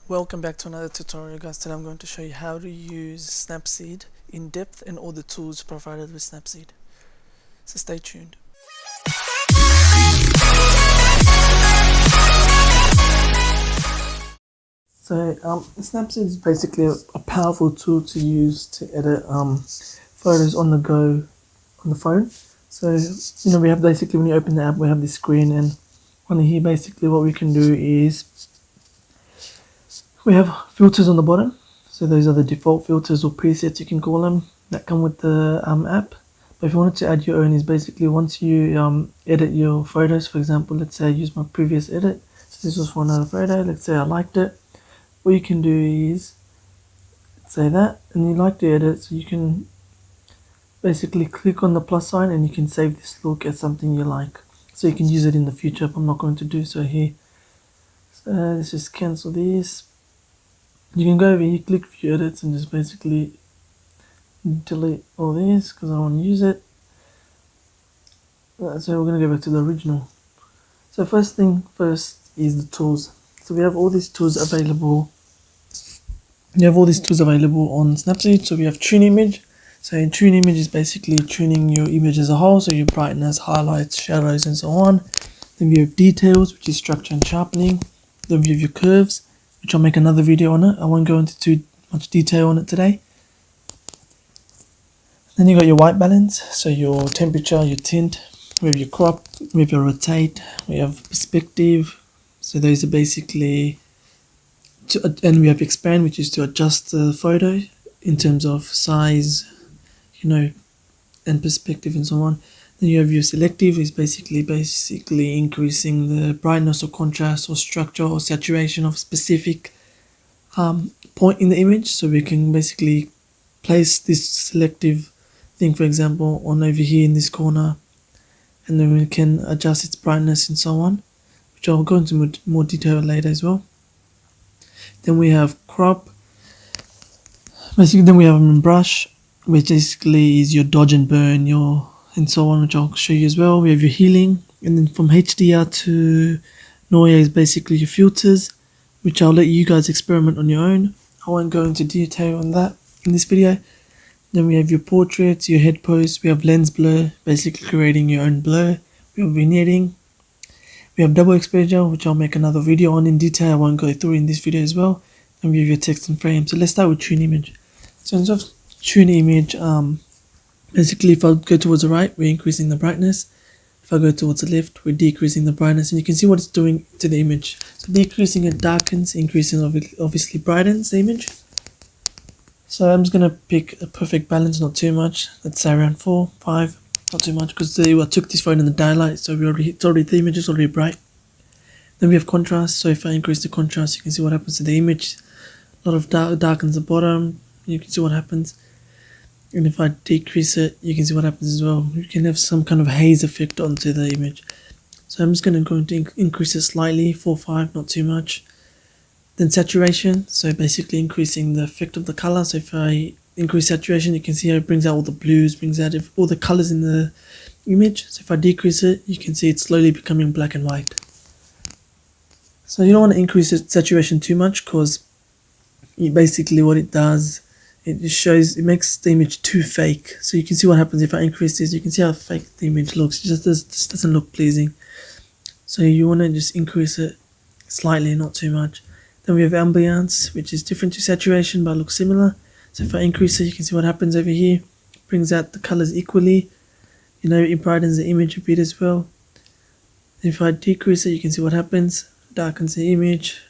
Welcome back to another tutorial, guys. Today I'm going to show you how to use Snapseed in depth and all the tools provided with Snapseed. So stay tuned. So Snapseed is basically a powerful tool to use to edit photos on the go on the phone. So we have basically, when you open the app, we have this screen, and on here basically what we can do is we have filters on the bottom. So those are the default filters or presets, you can call them, that come with the app. But if you wanted to add your own, is basically once you edit your photos, for example, let's say I use my previous edit. So this was for another photo. Let's say I liked it. What you can do is say that, and you like the edit, so you can basically click on the plus sign and you can save this look as something you like. So you can use it in the future, but I'm not going to do so here. So let's just cancel this. You can go over here, click view edits, and just basically delete all this because I don't want to use it. So we're going to go back to the original. So first thing first is the tools. So we have all these tools available. You have all these tools available on Snapseed. So we have tune image. So in tune image is basically tuning your image as a whole, so your brightness, highlights, shadows, and so on. Then we have details, which is structure and sharpening. Then we have your curves, which I'll make another video on it. I won't go into too much detail on it today. Then you got your white balance, so your temperature, your tint. We have your crop, we have your rotate, we have perspective. So those are basically, and we have expand, which is to adjust the photo in terms of size, and perspective and so on. Then you have your selective, is basically increasing the brightness or contrast or structure or saturation of specific point in the image. So we can basically place this selective thing, for example, on over here in this corner, and then we can adjust its brightness and so on, which I'll go into more detail later as well. Then we have crop. Basically, then we have brush, which basically is your dodge and burn, and so on, which I'll show you as well. We have your healing, and then from HDR to Noia is basically your filters, which I'll let you guys experiment on your own. I won't go into detail on that in this video. Then we have your portraits, your head pose. We have lens blur, basically creating your own blur. We have vignetting. We have double exposure, which I'll make another video on in detail. I won't go through in this video as well. And we have your text and frame. So let's start with tune image. So in terms of tune image, basically if I go towards the right, we're increasing the brightness. If I go towards the left, we're decreasing the brightness, and you can see what it's doing to the image. So decreasing it darkens, increasing obviously brightens the image. So I'm just going to pick a perfect balance, not too much. Let's say around 4, 5, not too much, because I took this photo in the daylight, so the image is already bright. Then we have contrast. So if I increase the contrast, you can see what happens to the image. A lot of darkens the bottom, you can see what happens. And if I decrease it, you can see what happens as well. You can have some kind of haze effect onto the image. So I'm just going to increase it slightly, 4, 5, not too much. Then saturation, so basically increasing the effect of the color. So if I increase saturation, you can see how it brings out all the blues, brings out all the colors in the image. So if I decrease it, you can see it's slowly becoming black and white. So you don't want to increase the saturation too much, because basically what it does, it makes the image too fake. So you can see what happens if I increase this. You can see how fake the image looks. It just doesn't look pleasing. So you want to just increase it slightly, not too much. Then we have ambience, which is different to saturation but looks similar. So if I increase it, you can see what happens over here. It brings out the colors equally. It brightens the image a bit as well. If I decrease it, you can see what happens. Darkens the image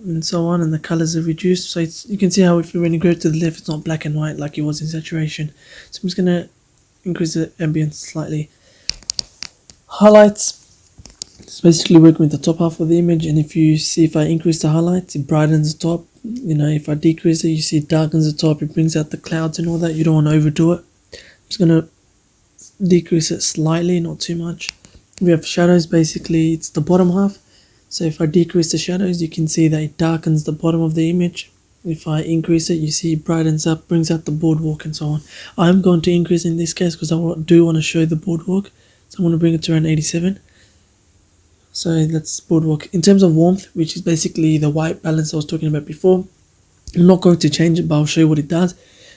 and so on, and the colors are reduced. So you can see how when you go to the left, it's not black and white like it was in saturation. So I'm just going to increase the ambience slightly. Highlights. It's basically working with the top half of the image, and if you see, if I increase the highlights, it brightens the top. If I decrease it, you see it darkens the top. It brings out the clouds and all that. You don't want to overdo it. I'm just going to decrease it slightly, not too much. We have shadows. Basically, it's the bottom half. So if I decrease the shadows, you can see that it darkens the bottom of the image. If I increase it, you see it brightens up, brings out the boardwalk and so on. I'm going to increase in this case because I do want to show the boardwalk. So I'm going to bring it to around 87. So that's boardwalk. In terms of warmth, which is basically the white balance I was talking about before, I'm not going to change it, but I'll show you what it does.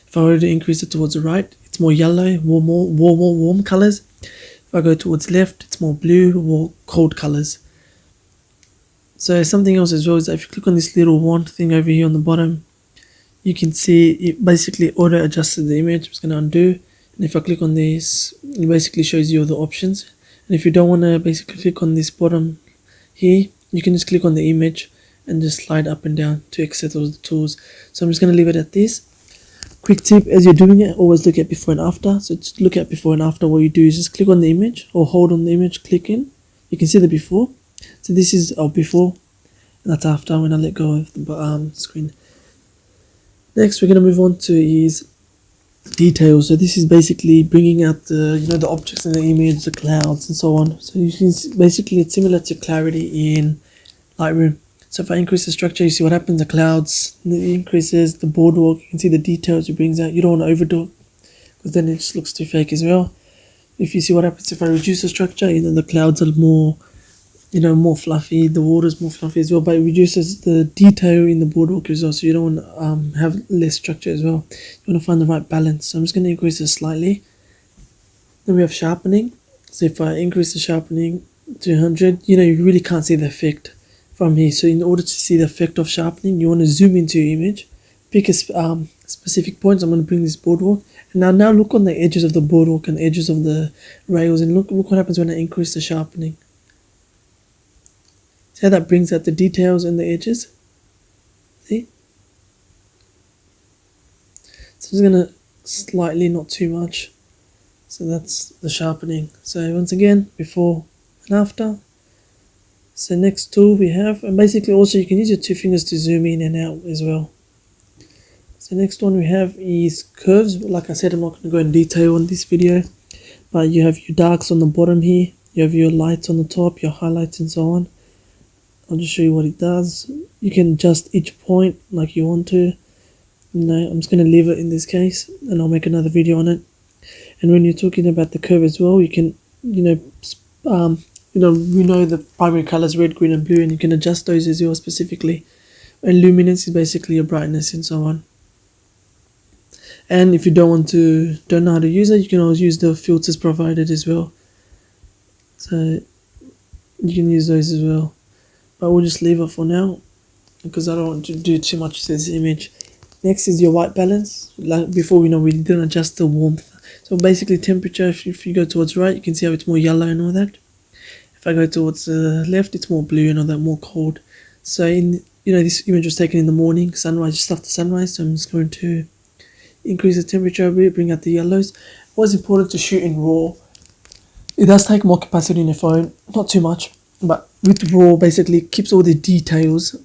If I were to increase it towards the right, it's more yellow, warm colors. If I go towards left, it's more blue, more cold colors. So something else as well is that if you click on this little wand thing over here on the bottom, you can see it basically auto adjusted the image. I'm just going to undo, and if I click on this, it basically shows you all the options. And if you don't want to basically click on this bottom here, you can just click on the image and just slide up and down to exit all the tools. So I'm just going to leave it at this. Quick tip, as you're doing it, always look at before and after. So just look at before and after. What you do is just click on the image or hold on the image, click in. You can see the before. So this is our before, and that's after when I let go of the screen. Next, we're going to move on to is details. So this is basically bringing out the the objects in the image, the clouds, and so on. So you can basically it's similar to clarity in Lightroom. So if I increase the structure, you see what happens. The clouds increases, the boardwalk. You can see the details it brings out. You don't want to overdo it because then it just looks too fake as well. If you see what happens if I reduce the structure, the clouds are more more fluffy, the water's more fluffy as well, but it reduces the detail in the boardwalk as well, so you don't want to have less structure as well. You want to find the right balance. So I'm just going to increase it slightly. Then we have sharpening. So if I increase the sharpening to 100, you really can't see the effect from here. So in order to see the effect of sharpening, you want to zoom into your image, pick a specific point. So I'm going to bring this boardwalk, and now look on the edges of the boardwalk and edges of the rails, and look what happens when I increase the sharpening. See how that brings out the details and the edges? See? So I'm just going to slightly, not too much. So that's the sharpening. So once again, before and after. So next tool we have, and basically also you can use your two fingers to zoom in and out as well. So next one we have is curves. Like I said, I'm not going to go in detail on this video, but you have your darks on the bottom here. You have your lights on the top, your highlights and so on. I'll just show you what it does. You can adjust each point like you want to. I'm just going to leave it in this case, and I'll make another video on it. And when you're talking about the curve as well, you can, we know the primary colors red, green, and blue, and you can adjust those as well specifically. And luminance is basically your brightness and so on. And if you don't know how to use it, you can always use the filters provided as well. So you can use those as well. But we'll just leave it for now because I don't want to do too much to this image. Next is your white balance. Like before, we didn't adjust the warmth. So basically temperature, if you go towards right, you can see how it's more yellow and all that. If I go towards the left, it's more blue and all that, more cold. So this image was taken in the morning, sunrise, just after sunrise. So I'm just going to increase the temperature a bit, bring out the yellows. It was important to shoot in RAW. It does take more capacity in your phone, not too much. But with RAW, basically keeps all the details,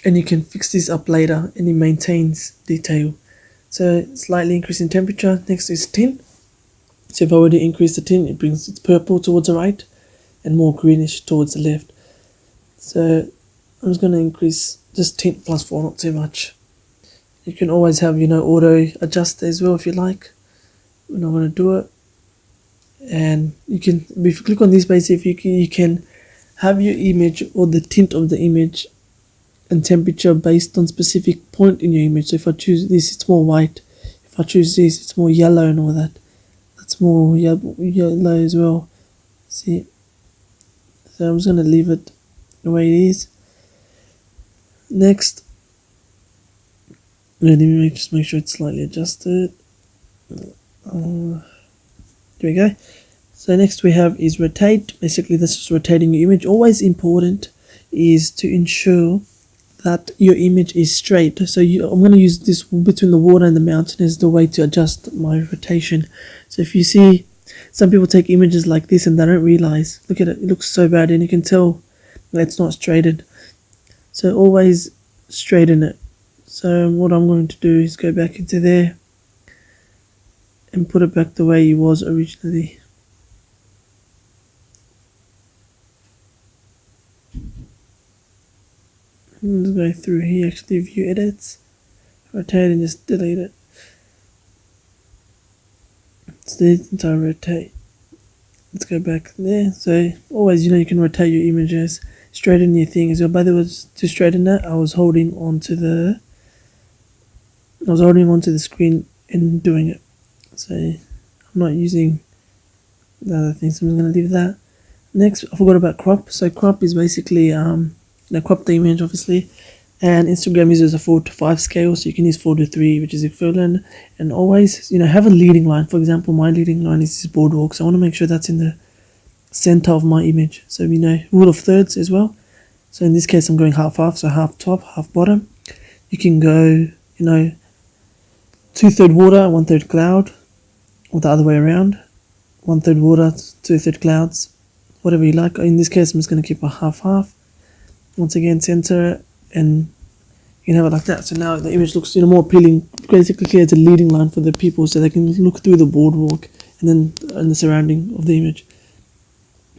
and you can fix this up later, and it maintains detail. So slightly increasing temperature. Next is tint. So if I were to increase the tint, it brings it purple towards the right, and more greenish towards the left. So I'm just going to increase just tint +4, not too much. You can always have auto adjust as well if you like. We're not going to do it. And you can, if you click on this base, if you can have your image or the tint of the image and temperature based on specific point in your image. So if I choose this, it's more white. If I choose this, it's more yellow and all that. That's more yellow as well. See? So I'm just going to leave it the way it is. Next, let me just make sure it's slightly adjusted. There we go. So next we have is rotate. Basically this is rotating your image. Always important is to ensure that your image is straight. So I'm going to use this between the water and the mountain as the way to adjust my rotation. So if you see some people take images like this and they don't realize, look at it, it looks so bad, and you can tell that it's not straightened. So always straighten it. So what I'm going to do is go back into there and put it back the way it was originally. Let's go through here, actually view edits, rotate and just delete it. Let's delete the entire rotate. let's go back there. So always, you can rotate your images, straighten your thing as well. By the way, to straighten that, I was holding onto the screen and doing it. So I'm not using the other thing, so I'm just gonna leave that. Next, I forgot about crop. So crop is basically crop the image obviously, and Instagram uses a 4:5 scale, so you can use 4:3, which is equivalent. And always, have a leading line. For example, my leading line is this boardwalk, so I want to make sure that's in the center of my image. So rule of thirds as well. So in this case, I'm going half, so half top, half bottom. You can go, 2/3 water, 1/3 cloud, or the other way around. 1/3 water, 2/3 clouds, whatever you like. In this case, I'm just going to keep a half. Once again, center, and you can have it like that. So now the image looks more appealing. Basically creates a leading line for the people so they can look through the boardwalk and the surrounding of the image.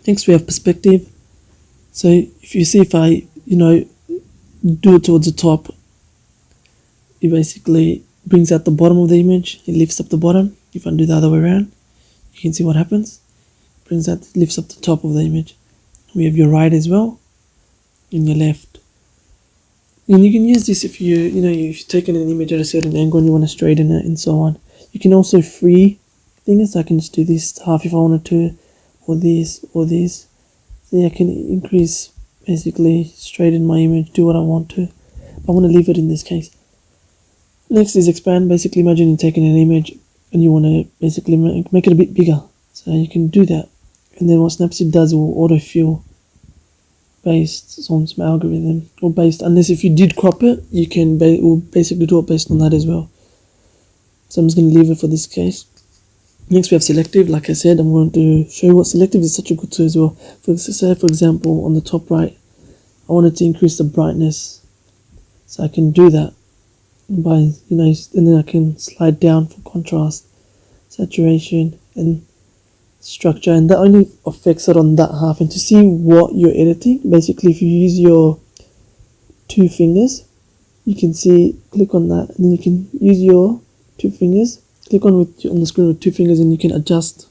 Next we have perspective. So if you see, if I do it towards the top, it basically brings out the bottom of the image. It lifts up the bottom. If I do the other way around, you can see what happens. Lifts up the top of the image. We have your right as well, and your left. And you can use this if you've taken an image at a certain angle and you want to straighten it and so on. You can also free things. I can just do this half if I wanted to, or this, or this. So I can increase, basically straighten my image, do what I want to. I want to leave it in this case. Next is expand. Basically imagine you're taking an image and you want to basically make it a bit bigger. So you can do that. And then what Snapseed does, will autofill based on some algorithm, or based, unless if you did crop it, you can will basically do it based on that as well. So I'm just going to leave it for this case. Next we have selective. Like I said, I'm going to show you what selective is such a good tool as well. For example, on the top right, I wanted to increase the brightness, so I can do that by and then I can slide down for contrast, saturation, and structure, and that only affects it on that half. And to see what you're editing, basically if you use your 2 fingers, you can see, click on that, and then you can use your 2 fingers, click on the screen with 2 fingers, and you can adjust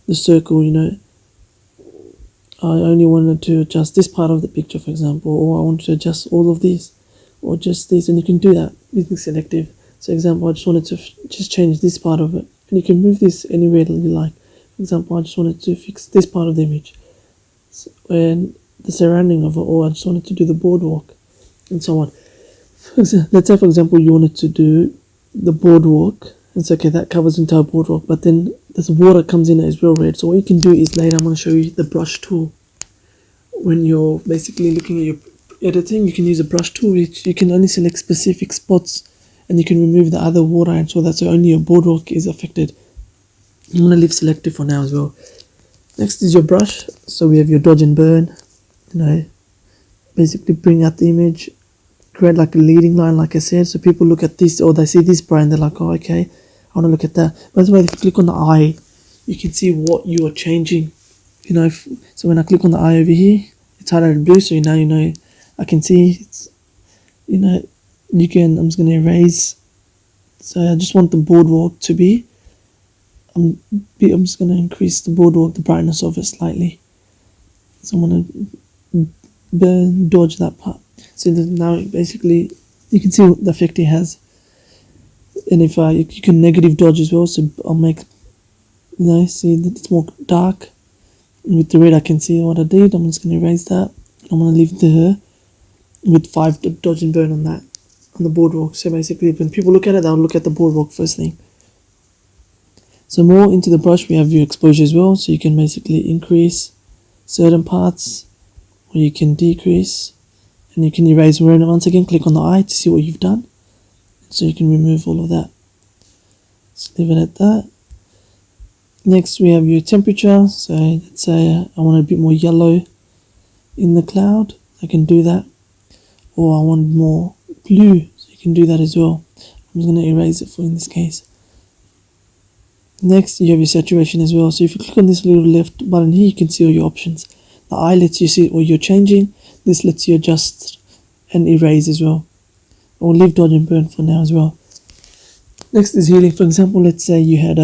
the circle. I only wanted to adjust this part of the picture, for example, or I wanted to adjust all of these, or just this, and you can do that using selective. So example, I just wanted to just change this part of it, and you can move this anywhere you like. For example, I just wanted to fix this part of the image and the surrounding of it, or I just wanted to do the boardwalk and so on. Let's say, for example, you wanted to do the boardwalk. It's okay, that covers the entire boardwalk, but then this water comes in as real red. So what you can do is, later I'm going to show you the brush tool. When you're basically looking at your editing, you can use a brush tool, which you can only select specific spots, and you can remove the other water, and so that's only your boardwalk is affected. I'm going to leave selective for now as well. Next is your brush. So we have your dodge and burn. Basically bring out the image, create like a leading line, like I said, so people look at this, or they see this bright and they're like, oh, okay, I want to look at that. By the way, if you click on the eye, you can see what you are changing. So when I click on the eye over here, it's highlighted blue, so now I can see it's, I'm just going to erase. So I just want the boardwalk to be, I'm just going to increase the boardwalk, the brightness of it slightly. So I'm going to dodge that part. So now basically you can see what the effect it has. And if you can negative dodge as well, so I'll make, see that it's more dark. And with the red I can see what I did. I'm just going to erase that. I'm going to leave the with 5 dodge and burn on that, on the boardwalk. So basically when people look at it, they'll look at the boardwalk first thing. So more into the brush, we have your exposure as well. So you can basically increase certain parts, or you can decrease, and you can erase. Once again, click on the eye to see what you've done. So you can remove all of that. Just leave it at that. Next we have your temperature. So let's say I want a bit more yellow in the cloud. I can do that. Or I want more blue. So you can do that as well. I'm just going to erase it for in this case. Next, you have your saturation as well. So if you click on this little left button here, you can see all your options. The eye lets you see what you're changing. This lets you adjust and erase as well. Or leave dodge and burn for now as well. Next is healing. For example, let's say you had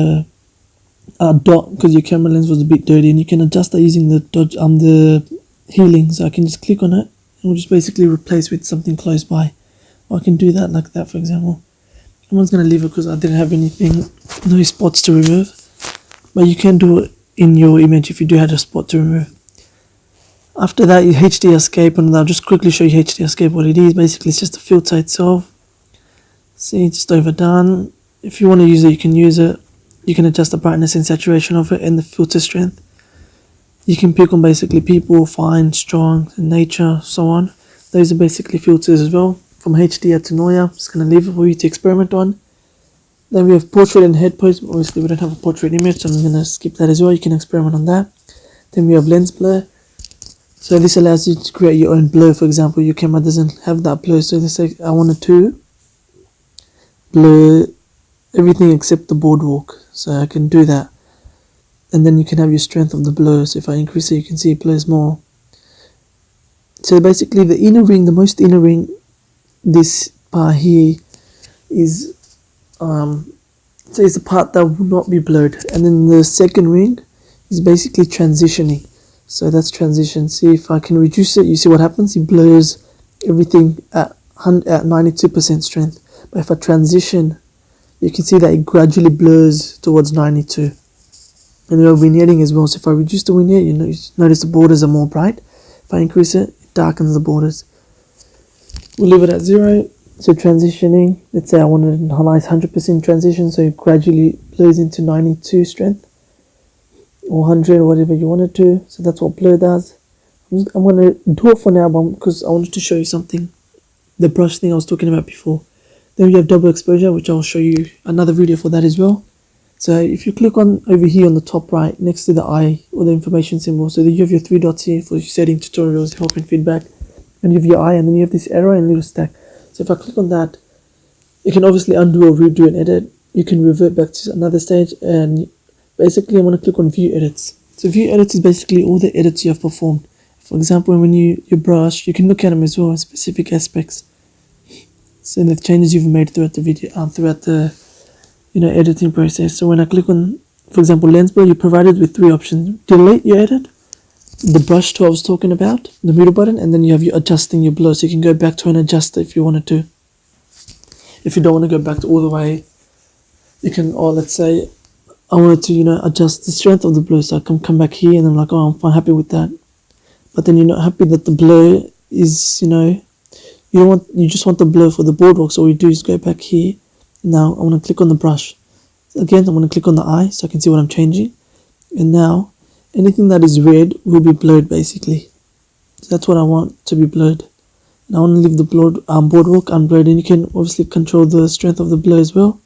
dot because your camera lens was a bit dirty, and you can adjust that using the healing. So I can just click on it and we'll just basically replace with something close by. Or I can do that like that, for example. I'm just going to leave it because I didn't have anything, no spots to remove. But you can do it in your image if you do have a spot to remove. After that, you HD escape, and I'll just quickly show you HD escape what it is. Basically, it's just a filter itself. See, just overdone. If you want to use it, you can use it. You can adjust the brightness and saturation of it and the filter strength. You can pick on basically people, fine, strong, nature, so on. Those are basically filters as well. From HDR to Noya, I'm just going to leave it for you to experiment on. Then we have portrait and head pose. Obviously, we don't have a portrait image, so I'm going to skip that as well. You can experiment on that. Then we have lens blur. So this allows you to create your own blur. For example, your camera doesn't have that blur. So let's say I wanted to blur everything except the boardwalk. So I can do that. And then you can have your strength of the blur. So if I increase it, you can see it blurs more. So basically the inner ring, the most inner ring, this part here is so it's the part that will not be blurred. And then the second ring is basically transitioning. So that's transition. See if I can reduce it, you see what happens? It blurs everything at 92% strength. But if I transition, you can see that it gradually blurs towards 92. And we have vignetting as well. So if I reduce the vignette, you notice the borders are more bright. If I increase it, it darkens the borders. We'll leave it at 0. So transitioning, let's say I wanted a nice 100% transition, so it gradually blurs into 92 strength. Or 100 or whatever you want it to. So that's what blur does. I'm going to do it for now because I wanted to show you something. The brush thing I was talking about before. Then we have double exposure, which I'll show you another video for that as well. So if you click on over here on the top right next to the eye or the information symbol, so you have your 3 dots here for your setting, tutorials, help and feedback, and you have your eye, and then you have this arrow and little stack. So if I click on that, you can obviously undo or redo an edit. You can revert back to another stage, and basically I want to click on view edits. So view edits is basically all the edits you have performed. For example, when you brush, you can look at them as well in specific aspects. So the changes you've made throughout the video, throughout the editing process. So when I click on, for example, lens blur, you're provided with 3 options: delete your edit, the brush tool I was talking about, the middle button, and then you have your adjusting your blur. So you can go back to an adjuster if you wanted to. If you don't want to go back to all the way, you can, or let's say I wanted to, adjust the strength of the blur. So I can come back here and I'm like, oh, I'm happy with that. But then you're not happy that the blur is, you just want the blur for the boardwalk. So all you do is go back here. Now I want to click on the brush. Again, I'm going to click on the eye so I can see what I'm changing. And now anything that is red will be blurred basically. So that's what I want to be blurred. And I want to leave the boardwalk unblurred, and you can obviously control the strength of the blur as well.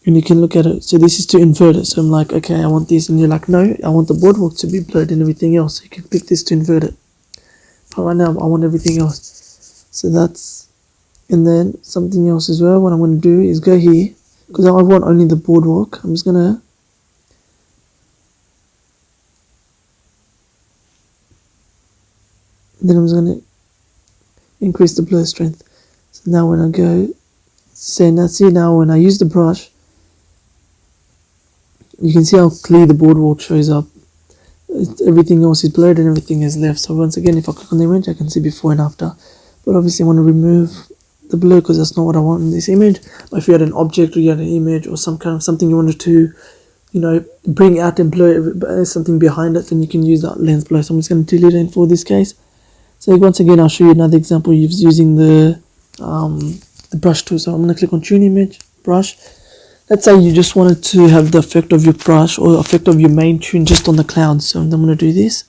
And you can look at it. So this is to invert it. So I'm like, okay, I want this, and you're like, no, I want the boardwalk to be blurred and everything else. So you can click this to invert it. But right now I want everything else. So that's, and then something else as well. What I'm going to do is go here, because I want only the boardwalk. I'm just going to then I'm just going to increase the blur strength. So now when I go, now when I use the brush, you can see how clear the boardwalk shows up. Everything else is blurred and everything is left. So once again, if I click on the image, I can see before and after. But obviously I want to remove the blur because that's not what I want in this image. But if you had an object or you had an image or some kind of something you wanted to, bring out and blur something behind it, then you can use that lens blur. So I'm just going to delete it for this case. So once again, I'll show you another example using the brush tool. So I'm going to click on tune image, brush. Let's say you just wanted to have the effect of your brush or effect of your main tune just on the clouds. So I'm going to do this.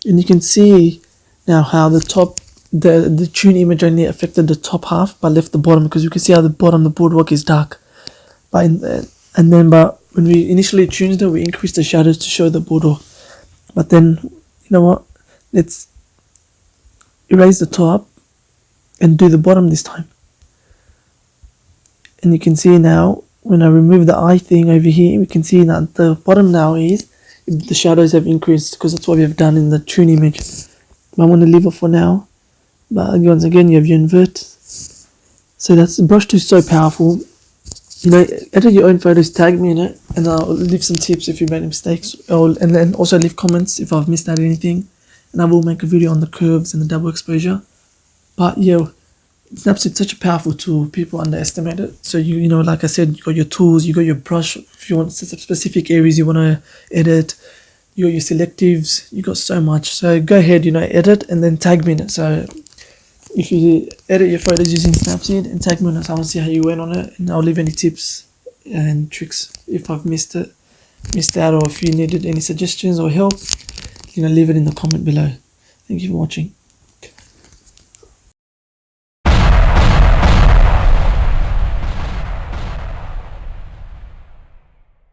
And you can see now how the tune image only affected the top half but left the bottom, because you can see how the bottom, the boardwalk is dark. But when we initially tuned it, we increased the shadows to show the boardwalk. But then, you know what? Let's erase the top and do the bottom this time. And you can see now when I remove the eye thing over here, we can see that the bottom now is the shadows have increased, because that's what we have done in the tune image. But I'm going to leave it for now. But once again, you have your invert. So that's the brush tool is so powerful. edit your own photos, tag me in it, and I'll leave some tips if you made mistakes, and then also leave comments if I've missed out anything, and I will make a video on the curves and the double exposure. But yeah, Snapseed is such a powerful tool. People underestimate it. So like I said, you got your tools, you got your brush. If you want specific areas you want to edit, you got your selectives. You got so much. So go ahead, edit and then tag me in it. So if you edit your photos using Snapseed and tag me on it, I want to see how you went on it, and I'll leave any tips and tricks if I've missed out, or if you needed any suggestions or help, leave it in the comment below. Thank you for watching.